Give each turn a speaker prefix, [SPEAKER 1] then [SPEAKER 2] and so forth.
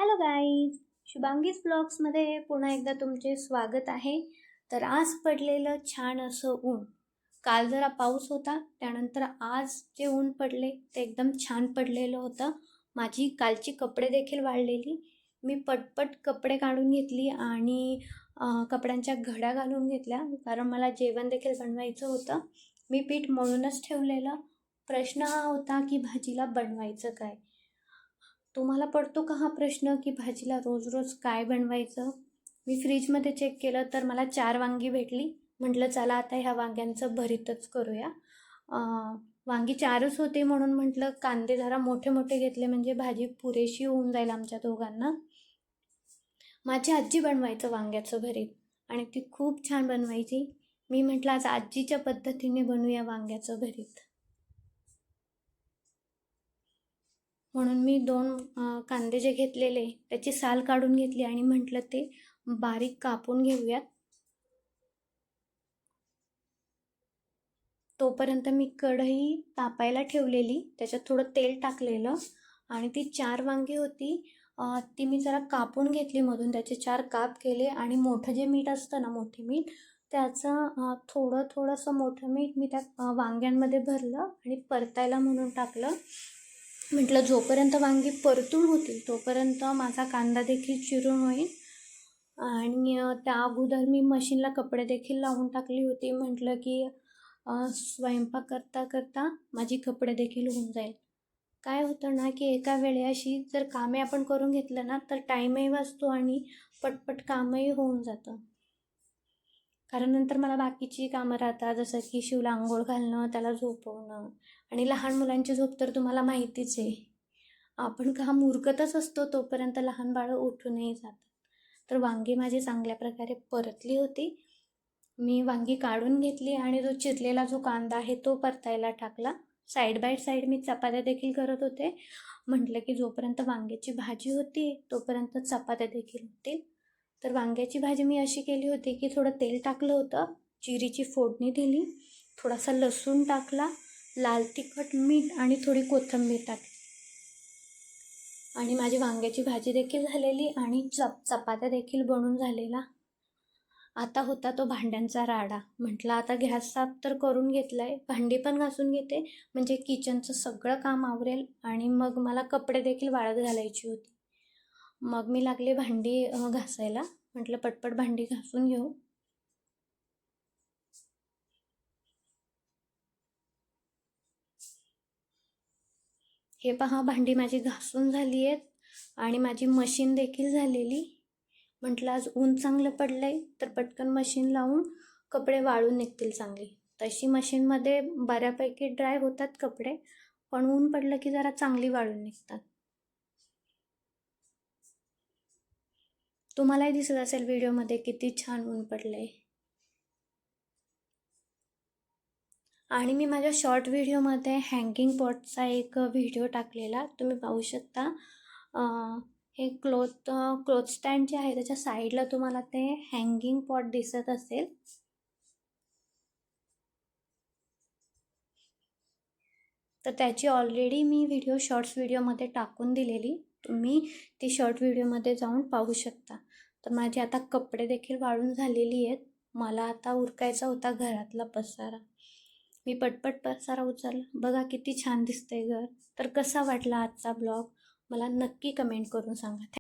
[SPEAKER 1] Hello guys, शुभांगीज ब्लॉग्समध्ये पुन्हा एकदा तुमचे स्वागत आहे. तर आज पडलेलं छान असं ऊन. काल जरा पाऊस होता, त्यानंतर आज जे ऊन पडले ते एकदम छान पडलेलं होतं. माझी कालची कपडे देखील वाळलेली. मी पटपट कपडे काढून घेतली आणि कपड्यांच्या घड्या घालून घेतल्या, कारण मला जेवण देखील बनवायचं होतं. मी पीठ मळूनच ठेवलेलं. प्रश्न हा होता की भाजीला बनवायचं काय. तुम्हाला पडतो का हा प्रश्न की भाजीला रोज रोज काय बनवायचं? मी फ्रीजमध्ये चेक केलं तर मला 4 वांगी भेटली. म्हटलं चला आता ह्या वांग्यांचं भरीतच करूया. वांगी 4च होते म्हणून म्हटलं कांदे जरा मोठे मोठे घेतले म्हणजे भाजी पुरेशी होऊन जाईल आमच्या दोघांना. माझी आजी बनवायचं वांग्याचं भरीत आणि ती खूप छान बनवायची. मी म्हटलं आज आजीच्या पद्धतीने बनवूया वांग्याचं भरीत. म्हणून मी 2 कांदे जे घेतलेले त्याची साल काढून घेतली आणि म्हटलं ते बारीक कापून घेऊयात. तोपर्यंत मी कढई तापायला ठेवलेली, त्याच्यात थोडं तेल टाकलेलं आणि ती 4 वांगी होती. ती मी जरा कापून घेतली मधून, त्याचे 4 काप केले आणि मोठं जे मीठ असतं ना, मोठे मीठ, त्याचं थोडंसं मोठं मीठ मी त्या वांग्यांमध्ये भरलं आणि परतायला म्हणून टाकलं. म्हटलं जोपर्यंत वांगी परतून होतील तोपर्यंत माझा कांदा देखील चिरून होईल. आणि त्या अगोदर मी मशीनला कपडे देखील लावून टाकली होती. म्हटलं की स्वयंपाक करता करता माझी कपडे देखील होऊन जाईल. काय होतं ना की एका वेळी अशी जर कामे आपण करून घेतलं ना तर टाईमही वाचतो आणि पटपट कामही होऊन जातं. कारण नंतर मला बाकीची कामं राहतात, जसं की शिवला आंघोळ घालणं, त्याला झोपवणं. आणि लहान मुलांची झोप तर तुम्हाला माहितीच आहे. आपण काम उरकतच असतो तोपर्यंत लहान बाळं उठूनही जातात. तर वांगी माझी चांगल्या प्रकारे परतली होती. मी वांगी काढून घेतली आणि जो चिरलेला जो कांदा आहे तो परतायला टाकला. साईड बाय साईड मी चपात्या देखील करत होते. म्हटलं की जोपर्यंत वांग्याची भाजी होती तोपर्यंत चपात्या देखील होतील. तर वांग्याची भाजी मी अशी केली होती की थोडं तेल टाकलं होतं, जिरीची फोडणी दिली, थोडासा लसूण टाकला, लाल तिखट, मीठ आणि थोडी कोथिंबीर टाकली आणि माझी वांग्याची भाजी देखील झालेली आणि चपात्या देखील बनून झालेला. आता होता तो भांड्यांचा राडा. म्हटलं आता गॅस साफ तर करून घेतला आहे, भांडी पण घासून घेते म्हणजे किचनचं सगळं काम आवरेल आणि मग मला कपडे देखील वाळत घालायची होती. मग मी लागले भांडी घासायला. म्हटलं पटपट भांडी घासून घेऊ. हे पहा, भांडी माझी घासून झाली आहेत आणि माझी मशीन देखील झालेली. म्हटलं आज ऊन चांगलं पडलं आहे तर पटकन मशीन लावून कपडे वाळून निघतील चांगली. तशी मशीनमध्ये बऱ्यापैकी ड्राय होतात कपडे, पण ऊन पडलं की जरा चांगली वाळून निघतात. तुम्हालाही दिसत असेल व्हिडिओमध्ये किती छान ऊन पडलं आहे. आणि मी माझ्या शॉर्ट व्हिडिओमध्ये हँगिंग पॉटचा एक व्हिडिओ टाकलेला, तुम्ही पाहू शकता. हे क्लोथ स्टँड जे आहे त्याच्या साईडला तुम्हाला ते हँगिंग पॉट दिसत असेल. तर त्याची ऑलरेडी मी शॉर्ट्स व्हिडिओमध्ये टाकून दिलेली, तुम्ही ती शॉर्ट व्हिडिओमध्ये जाऊन पाहू शकता. तर माझे आता कपडे देखील वाळून झालेली आहेत. मला आता उरकायचा होता घरातला पसारा. मी पटपट पसारा उचलला. बघा किती छान दिसतंय घर. तर कसा वाटला आजचा ब्लॉग मला नक्की कमेंट करून सांगा.